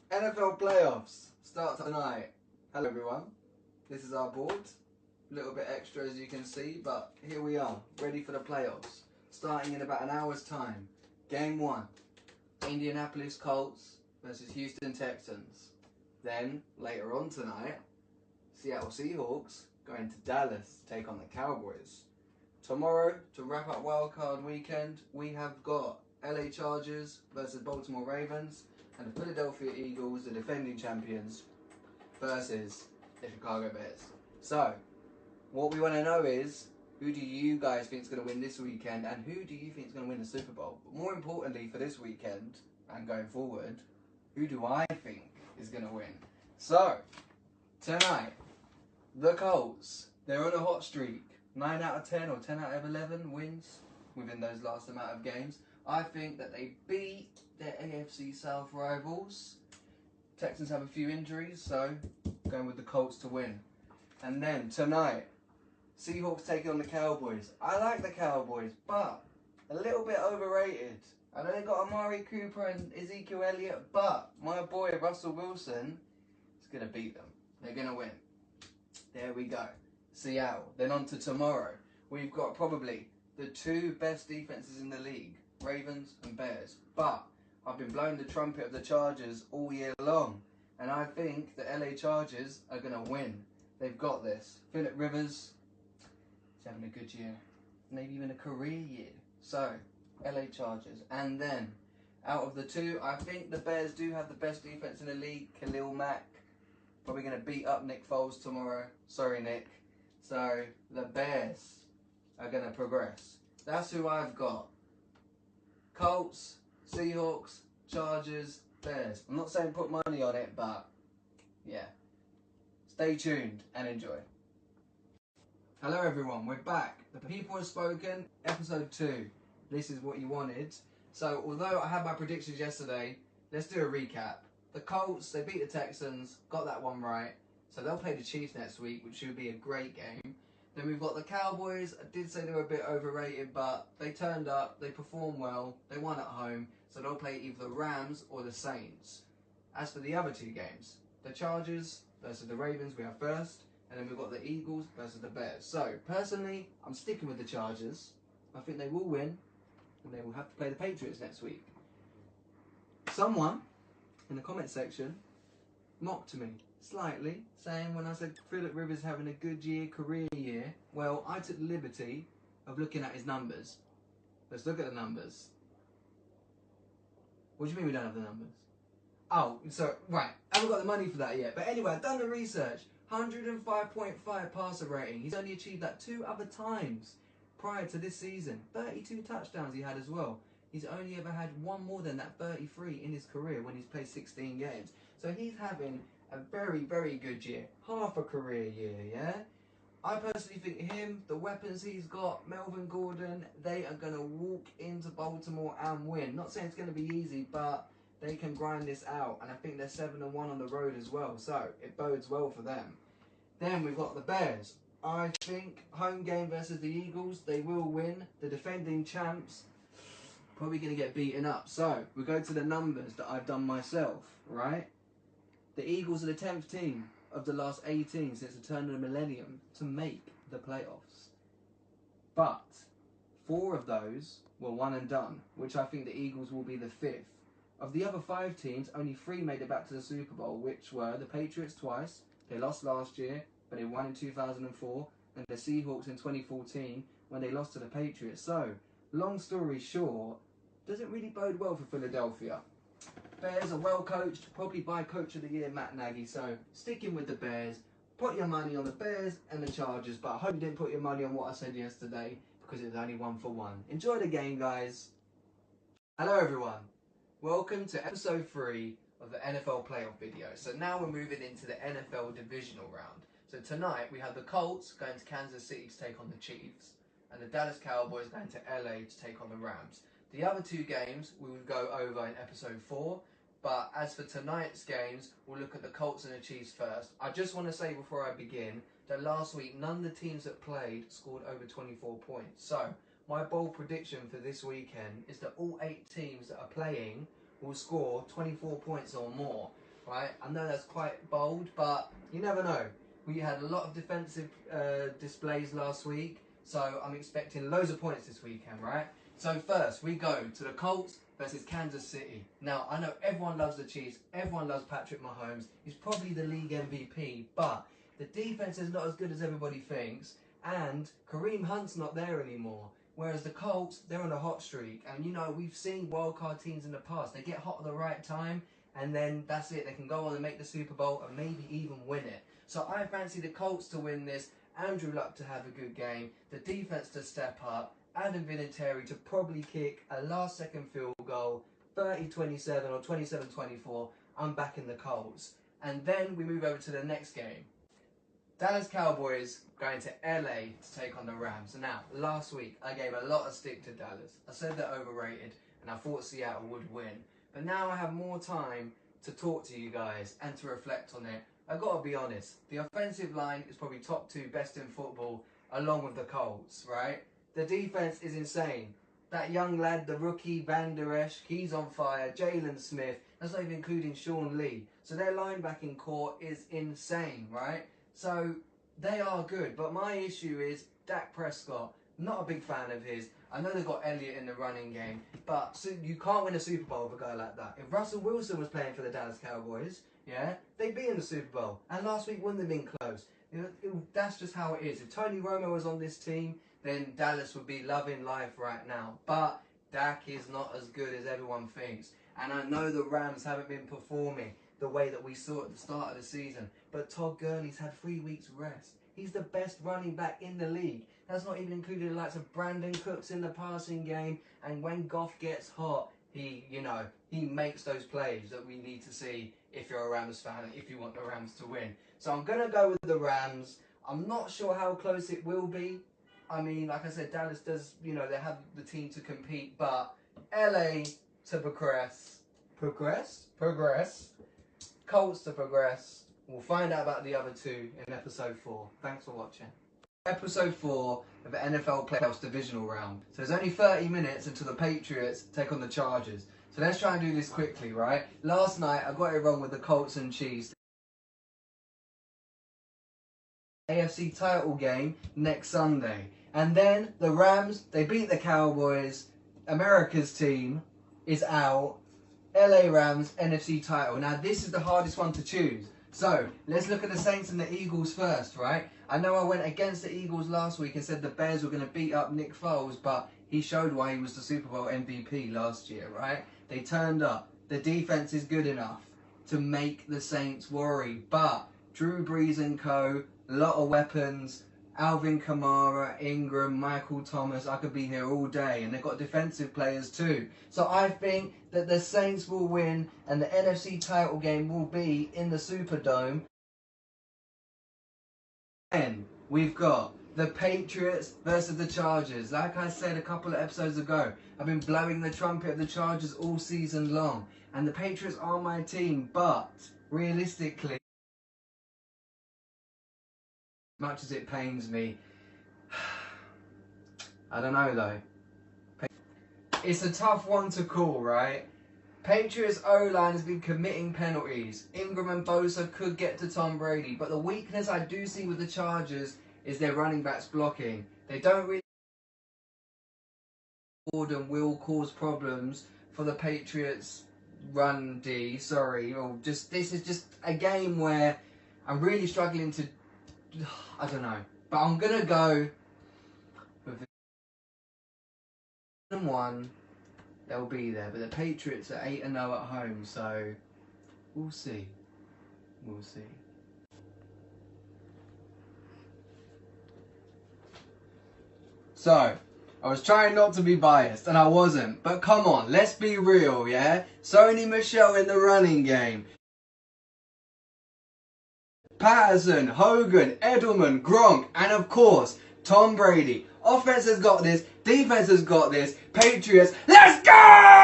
NFL playoffs start tonight. Hello everyone, this is our board. A little bit extra as you can see, but here we are, ready for the playoffs. Starting in about an hour's time. Game 1, Indianapolis Colts versus Houston Texans. Then, later on tonight, Seattle Seahawks going to Dallas to take on the Cowboys. Tomorrow, to wrap up wildcard weekend, we have got LA Chargers versus Baltimore Ravens and the Philadelphia Eagles, the defending champions, versus the Chicago Bears. So, what we want to know is, who do you guys think is going to win this weekend, and who do you think is going to win the Super Bowl? But more importantly for this weekend, and going forward, who do I think is going to win? So, tonight, the Colts, they're on a hot streak. 9 out of 10 or 10 out of 11 wins within those last amount of games. I think that they beat their AFC South rivals. Texans have a few injuries, so going with the Colts to win. And then tonight, Seahawks taking on the Cowboys. I like the Cowboys, but a little bit overrated. I know they got Amari Cooper and Ezekiel Elliott, but my boy Russell Wilson is going to beat them. They're going to win. There we go. Seattle. Then on to tomorrow. We've got probably the two best defenses in the league, Ravens and Bears. But I've been blowing the trumpet of the Chargers all year long, and I think the LA Chargers are going to win. They've got this. Phillip Rivers is having a good year, maybe even a career year. So, LA Chargers. And then, out of the two, I think the Bears do have the best defense in the league. Khalil Mack, probably going to beat up Nick Foles tomorrow. Sorry, Nick. So, the Bears are going to progress. That's who I've got. Colts, Seahawks, Chargers, Bears. I'm not saying put money on it, but yeah. Stay tuned and enjoy. Hello everyone, we're back. The people have spoken, episode 2. This is what you wanted. So, although I had my predictions yesterday, let's do a recap. The Colts, they beat the Texans, got that one right. So they'll play the Chiefs next week, which should be a great game. Then we've got the Cowboys. I did say they were a bit overrated, but they turned up, they performed well, they won at home. So they'll play either the Rams or the Saints. As for the other two games, the Chargers versus the Ravens we have first. And then we've got the Eagles versus the Bears. So, personally, I'm sticking with the Chargers. I think they will win. And they will have to play the Patriots next week. Someone in the comment section mocked me slightly, saying when I said Phillip Rivers having a good year, career year, well, I took the liberty of looking at his numbers. Let's look at the numbers. What do you mean we don't have the numbers? Oh, so, right, I haven't got the money for that yet. But anyway, I've done the research. 105.5 passer rating. He's only achieved that 2 other times prior to this season. 32 touchdowns he had as well. He's only ever had one more than that, 33, in his career when he's played 16 games. So he's having a very, very good year. Half a career year, yeah? I personally think him, the weapons he's got, Melvin Gordon, they are going to walk into Baltimore and win. Not saying it's going to be easy, but they can grind this out. And I think they're 7-1 on the road as well. So it bodes well for them. Then we've got the Bears. I think home game versus the Eagles, they will win. The defending champs, probably going to get beaten up. So we go to the numbers that I've done myself, right? The Eagles are the 10th team of the last 18 since the turn of the millennium to make the playoffs. But 4 of those were one and done, which I think the Eagles will be the 5th. Of the other 5 teams, only 3 made it back to the Super Bowl, which were the Patriots twice. They lost last year, but they won in 2004, and the Seahawks in 2014 when they lost to the Patriots. So, long story short, doesn't really bode well for Philadelphia. Bears are well coached, probably by Coach of the Year Matt Nagy. So, sticking with the Bears, put your money on the Bears and the Chargers. But I hope you didn't put your money on what I said yesterday, because it was only 1 for 1. Enjoy the game, guys. Hello, everyone. Welcome to episode 3 of the NFL playoff video. So now we're moving into the NFL divisional round. So tonight we have the Colts going to Kansas City to take on the Chiefs, and the Dallas Cowboys going to LA to take on the Rams. The other 2 games we will go over in episode 4, but as for tonight's games, we'll look at the Colts and the Chiefs first. I just want to say before I begin that last week none of the teams that played scored over 24 points. So my bold prediction for this weekend is that all 8 teams that are playing will score 24 points or more. right? I know that's quite bold, but you never know. We had a lot of defensive displays last week, so I'm expecting loads of points this weekend, right? So first, we go to the Colts versus Kansas City. Now, I know everyone loves the Chiefs, everyone loves Patrick Mahomes. He's probably the league MVP, but the defense is not as good as everybody thinks, and Kareem Hunt's not there anymore. Whereas the Colts, they're on a hot streak, and you know, we've seen wildcard teams in the past. They get hot at the right time, and then that's it. They can go on and make the Super Bowl and maybe even win it. So I fancy the Colts to win this, Andrew Luck to have a good game, the defense to step up, Adam Vinatieri to probably kick a last-second field goal, 30-27 or 27-24. I'm backing the Colts. And then we move over to the next game. Dallas Cowboys going to LA to take on the Rams. Now, last week I gave a lot of stick to Dallas. I said they're overrated and I thought Seattle would win. But now I have more time to talk to you guys and to reflect on it. I've got to be honest, the offensive line is probably top 2 best in football along with the Colts, right? The defense is insane. That young lad, the rookie Van Der Esch, he's on fire. Jalen Smith, that's not even including Sean Lee. So their linebacking core is insane, right? So they are good, but my issue is Dak Prescott. Not a big fan of his. I know they've got Elliott in the running game, but so you can't win a Super Bowl with a guy like that. If Russell Wilson was playing for the Dallas Cowboys, yeah, they'd be in the Super Bowl. And last week wouldn't have been close. You know, that's just how it is. If Tony Romo was on this team, then Dallas would be loving life right now. But Dak is not as good as everyone thinks. And I know the Rams haven't been performing the way that we saw at the start of the season. But Todd Gurley's had 3 weeks rest. He's the best running back in the league. That's not even including the likes of Brandon Cooks in the passing game. And when Goff gets hot, he makes those plays that we need to see if you're a Rams fan, if you want the Rams to win. So I'm going to go with the Rams. I'm not sure how close it will be. I mean, like I said, Dallas does, they have the team to compete, but LA to progress. Colts to progress. We'll find out about the other 2 in episode 4. Thanks for watching. Episode 4 of the NFL Playoffs Divisional Round. So there's only 30 minutes until the Patriots take on the Chargers. So let's try and do this quickly, right? Last night, I got it wrong with the Colts and Chiefs. AFC title game next Sunday. And then the Rams, they beat the Cowboys. America's team is out. LA Rams, NFC title. Now, this is the hardest one to choose. So, let's look at the Saints and the Eagles first, right? I know I went against the Eagles last week and said the Bears were going to beat up Nick Foles, but he showed why he was the Super Bowl MVP last year, right? They turned up. The defense is good enough to make the Saints worry, but Drew Brees and co., a lot of weapons, Alvin Kamara, Ingram, Michael Thomas, I could be here all day, and they've got defensive players too. So I think that the Saints will win, and the NFC title game will be in the Superdome. Then we've got the Patriots versus the Chargers. Like I said a couple of episodes ago, I've been blowing the trumpet of the Chargers all season long, and the Patriots are my team, but realistically, much as it pains me, I don't know though. It's a tough one to call, right? Patriots O-line has been committing penalties. Ingram and Bosa could get to Tom Brady, but the weakness I do see with the Chargers is their running backs blocking. They don't really... Gordon will cause problems for the Patriots run D, sorry. Or just this is just a game where I'm really struggling to... I don't know, but I'm gonna go with the 1. They'll be there, but the Patriots are 8-0 at home, so we'll see. We'll see. So, I was trying not to be biased, and I wasn't. But come on, let's be real, yeah? Sony Michel in the running game. Patterson, Hogan, Edelman, Gronk, and of course, Tom Brady. Offense has got this, defense has got this, Patriots, let's go!